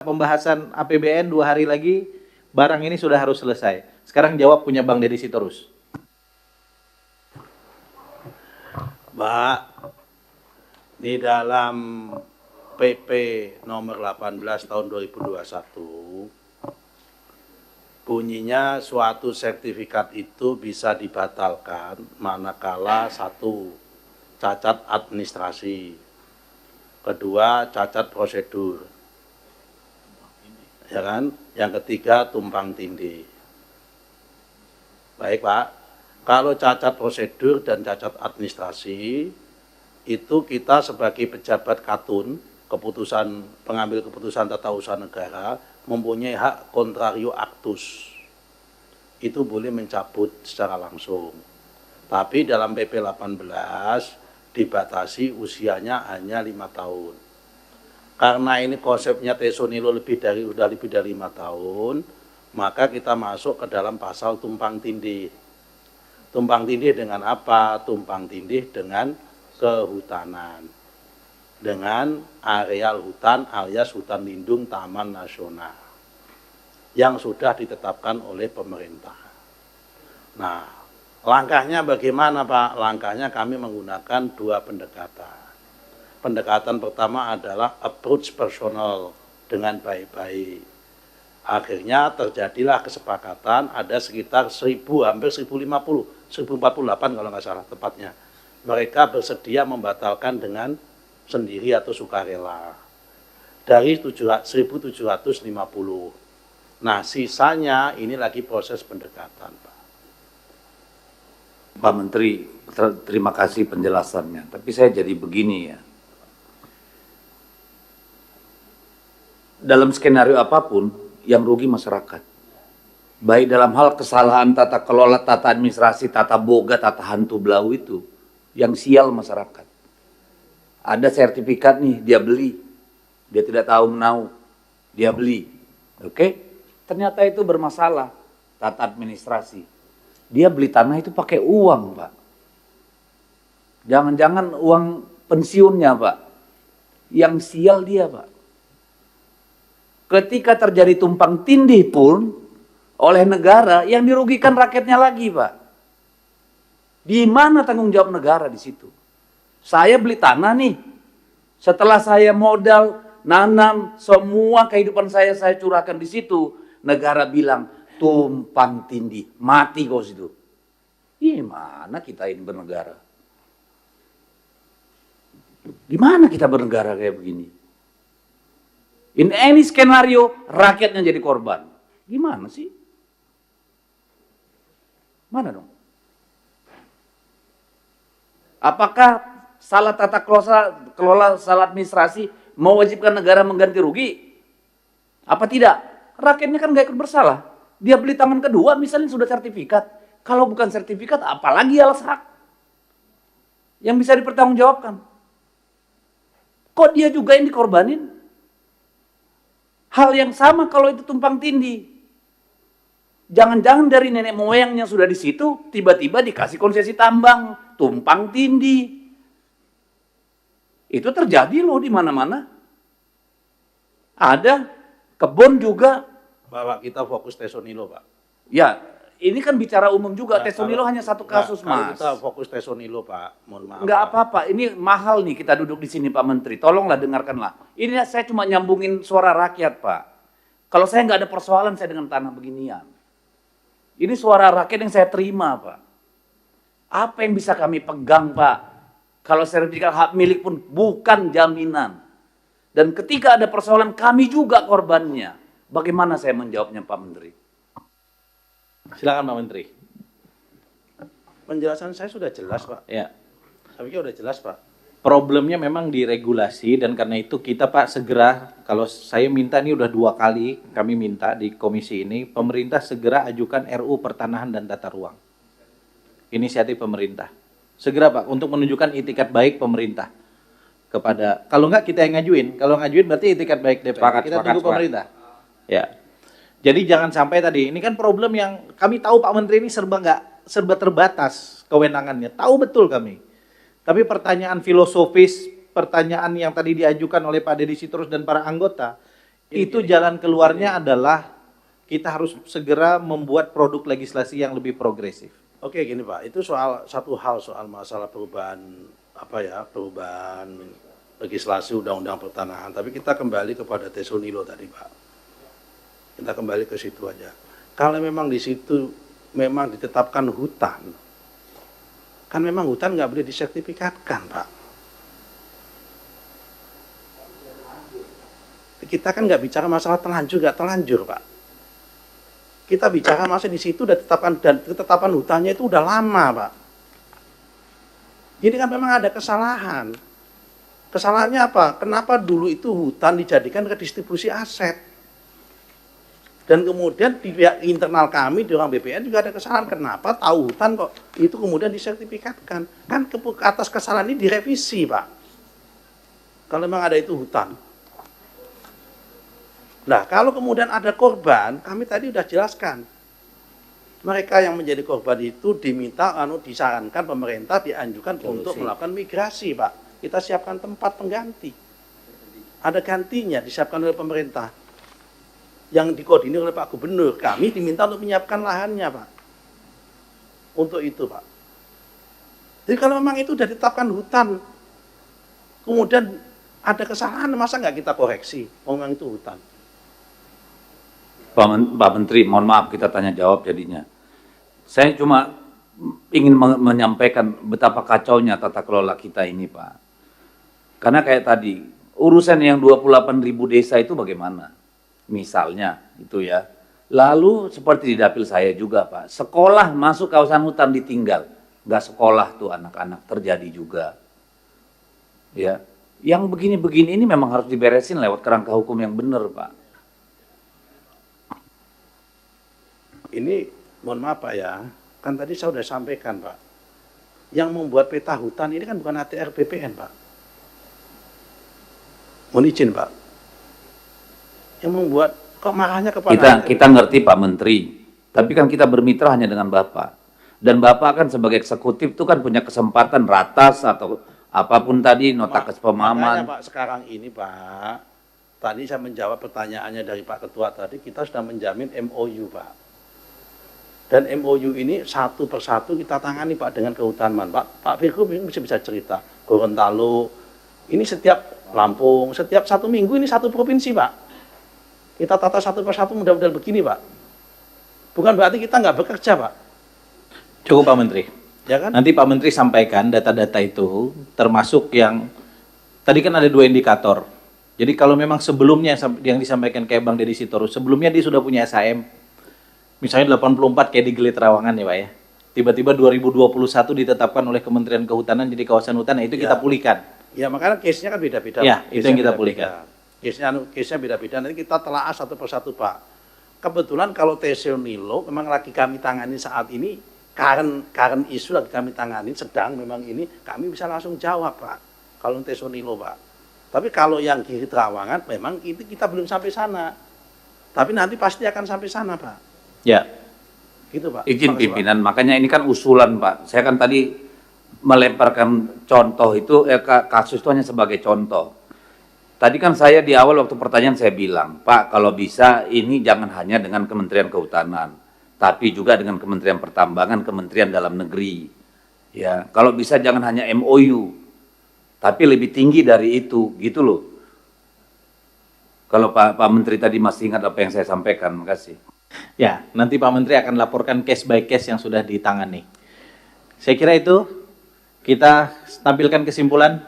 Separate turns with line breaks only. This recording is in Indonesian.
pembahasan APBN 2 hari lagi, barang ini sudah harus selesai. Sekarang jawab punya Bang Deddy Sitorus.
Mbak, di dalam PP nomor 18 tahun 2021, bunyinya suatu sertifikat itu bisa dibatalkan manakala satu, cacat administrasi, kedua, cacat prosedur, ya kan? Yang ketiga, tumpang tindih. Baik Pak, kalau cacat prosedur dan cacat administrasi, itu kita sebagai pejabat katun, pengambil keputusan tata usaha negara, mempunyai hak contrario actus. Itu boleh mencabut secara langsung. Tapi dalam PP 18 dibatasi usianya hanya 5 tahun. Karena ini konsepnya tesonilo udah lebih dari 5 tahun, maka kita masuk ke dalam pasal tumpang tindih. Tumpang tindih dengan apa? Tumpang tindih dengan kehutanan. Dengan areal hutan alias hutan lindung taman nasional yang sudah ditetapkan oleh pemerintah. Nah, langkahnya bagaimana Pak? Langkahnya kami menggunakan 2 pendekatan. Pendekatan pertama adalah approach personal dengan baik-baik. Akhirnya terjadilah kesepakatan ada sekitar 1000, hampir 1050, 1048 kalau nggak salah tepatnya. Mereka bersedia membatalkan dengan sendiri atau sukarela. Dari 1750. Nah, sisanya ini lagi proses pendekatan, Pak.
Pak Menteri, terima kasih penjelasannya. Tapi saya jadi begini ya. Dalam skenario apapun, yang rugi masyarakat. Baik dalam hal kesalahan tata kelola, tata administrasi, tata boga, tata hantu belau itu, yang sial masyarakat. Ada sertifikat nih, dia beli. Dia tidak tahu menau, dia beli. Oke? Ternyata itu bermasalah, tata administrasi. Dia beli tanah itu pakai uang, Pak. Jangan-jangan uang pensiunnya, Pak. Yang sial dia, Pak. Ketika terjadi tumpang tindih pun oleh negara, yang dirugikan rakyatnya lagi, Pak. Di mana tanggung jawab negara di situ? Saya beli tanah nih. Setelah saya modal, nanam, semua kehidupan saya curahkan di situ. Negara bilang, tumpang tindih, mati kau situ. Gimana kita ini bernegara? Gimana kita bernegara kayak begini? In any skenario, rakyatnya jadi korban. Gimana sih? Mana dong? Apakah salah tata kelola, salah administrasi mewajibkan negara mengganti rugi? Apa tidak? Rakyatnya kan gak ikut bersalah. Dia beli tangan kedua misalnya sudah sertifikat. Kalau bukan sertifikat, apalagi alas hak yang bisa dipertanggungjawabkan. Kok dia juga yang dikorbanin? Hal yang sama kalau itu tumpang tindih. Jangan-jangan dari nenek moyangnya sudah di situ, tiba-tiba dikasih konsesi tambang, tumpang tindih. Itu terjadi loh di mana-mana. Ada kebun juga.
Bapak, kita fokus tesonilo, Pak.
Ya, ini kan bicara umum juga. Tesonilo hanya satu kasus, Mas.
Kita fokus tesonilo, Pak. Mohon maaf.
Enggak apa-apa. Ini mahal nih kita duduk di sini, Pak Menteri. Tolonglah dengarkanlah. Ini saya cuma nyambungin suara rakyat, Pak. Kalau saya nggak ada persoalan saya dengan tanah beginian. Ini suara rakyat yang saya terima, Pak. Apa yang bisa kami pegang, Pak? Kalau sertifikat hak milik pun bukan jaminan. Dan ketika ada persoalan kami juga korbannya. Bagaimana saya menjawabnya, Pak Menteri?
Silakan Pak Menteri.
Penjelasan saya sudah jelas, Pak.
Ya.
Saya pikir sudah jelas, Pak.
Problemnya memang di regulasi dan karena itu kita Pak segera, kalau saya minta ini udah 2 kali kami minta di komisi ini, pemerintah segera ajukan RU Pertanahan dan Tata Ruang. Inisiatif pemerintah. Segera Pak untuk menunjukkan itikat baik pemerintah kepada, kalau enggak kita yang ngajuin, kalau ngajuin berarti itikat baik DPR. Kita tunggu pemerintah. Ya. Jadi jangan sampai tadi, ini kan problem yang kami tahu Pak Menteri ini serba terbatas kewenangannya, tahu betul kami. Tapi pertanyaan filosofis, pertanyaan yang tadi diajukan oleh Pak Deddy Sitorus dan para anggota, Itu jalan keluarnya adalah kita harus segera membuat produk legislasi yang lebih progresif.
Oke, gini Pak, itu satu hal soal masalah perubahan perubahan legislasi undang-undang pertanahan. Tapi kita kembali kepada Tesonilo tadi Pak. Kita kembali ke situ aja. Kalau memang di situ memang ditetapkan hutan, kan memang hutan nggak boleh disertifikatkan Pak. Kita kan nggak bicara masalah terlanjur nggak terlanjur Pak. Kita bicara masa di situ udah ditetapkan, dan ketetapan hutannya itu udah lama, Pak. Ini kan memang ada kesalahan. Kesalahannya apa? Kenapa dulu itu hutan dijadikan redistribusi aset? Dan kemudian di pihak internal kami, di orang BPN juga ada kesalahan. Kenapa tahu hutan kok itu kemudian disertifikatkan? Kan atas kesalahan ini direvisi, Pak. Kalau memang ada itu hutan. Nah, kalau kemudian ada korban, kami tadi sudah jelaskan. Mereka yang menjadi korban itu diminta, disarankan pemerintah dianjurkan untuk melakukan migrasi, Pak. Kita siapkan tempat pengganti. Ada gantinya disiapkan oleh pemerintah. Yang dikoordinir oleh Pak Gubernur. Kami diminta untuk menyiapkan lahannya, Pak. Untuk itu, Pak. Jadi kalau memang itu sudah ditetapkan hutan, kemudian ada kesalahan, masa nggak kita koreksi? Memang itu hutan.
Pak Menteri, mohon maaf kita tanya jawab jadinya. Saya cuma ingin menyampaikan betapa kacaunya tata kelola kita ini, Pak. Karena kayak tadi, urusan yang 28.000 desa itu bagaimana? Misalnya, itu ya. Lalu seperti di dapil saya juga, Pak. Sekolah masuk kawasan hutan ditinggal. Nggak sekolah tuh anak-anak, terjadi juga. Ya, yang begini-begini ini memang harus diberesin lewat kerangka hukum yang benar, Pak.
Ini mohon maaf Pak ya, kan tadi saya sudah sampaikan Pak, yang membuat peta hutan ini kan bukan ATR BPN Pak. Mohon izin Pak. Yang membuat, kok marahnya kepada
kita ngerti Pak Menteri, tapi kan kita bermitra hanya dengan Bapak. Dan Bapak kan sebagai eksekutif itu kan punya kesempatan ratas atau apapun tadi nota kesepemahaman.
Makanya Pak, sekarang ini Pak, tadi saya menjawab pertanyaannya dari Pak Ketua tadi, kita sudah menjamin MOU Pak. Dan MOU ini satu persatu kita tangani Pak dengan kehutanan Pak. Pak Firko bisa cerita. Gorontalo, ini setiap Lampung, setiap 1 minggu ini 1 provinsi Pak. Kita tata satu persatu mudah-mudahan begini Pak. Bukan berarti kita nggak bekerja Pak.
Cukup Pak Menteri.
Ya kan?
Nanti Pak Menteri sampaikan data-data itu, termasuk yang tadi kan ada 2 indikator. Jadi kalau memang sebelumnya yang disampaikan kayak Bang Deddy Sitorus, sebelumnya dia sudah punya SAM. Misalnya 84 kayak di Gili Trawangan ya Pak ya. Tiba-tiba 2021 ditetapkan oleh Kementerian Kehutanan jadi kawasan hutan, nah itu kita pulihkan.
Ya makanya case-nya kan beda-beda.
Ya, itu yang kita pulihkan.
Case-nya beda-beda, nanti kita telaah satu persatu Pak. Kebetulan kalau Tesonilo memang lagi kami tangani saat ini, current isu lagi kami tangani, sedang memang ini, kami bisa langsung jawab Pak. Kalau Tesonilo Pak. Tapi kalau yang Gili Trawangan memang itu kita belum sampai sana. Tapi nanti pasti akan sampai sana Pak.
Ya.
Gitu Pak.
Izin
Makasih,
pimpinan, makanya ini kan usulan Pak. Saya kan tadi melemparkan contoh itu, kasus itu hanya sebagai contoh. Tadi kan saya di awal waktu pertanyaan saya bilang, Pak kalau bisa ini jangan hanya dengan Kementerian Kehutanan, tapi juga dengan Kementerian Pertambangan, Kementerian Dalam Negeri. Ya, kalau bisa jangan hanya MOU, tapi lebih tinggi dari itu, gitu loh. Kalau Pak Menteri tadi masih ingat apa yang saya sampaikan, makasih.
Ya, nanti Pak Menteri akan laporkan case by case yang sudah ditangani. Saya kira itu, kita tampilkan kesimpulan.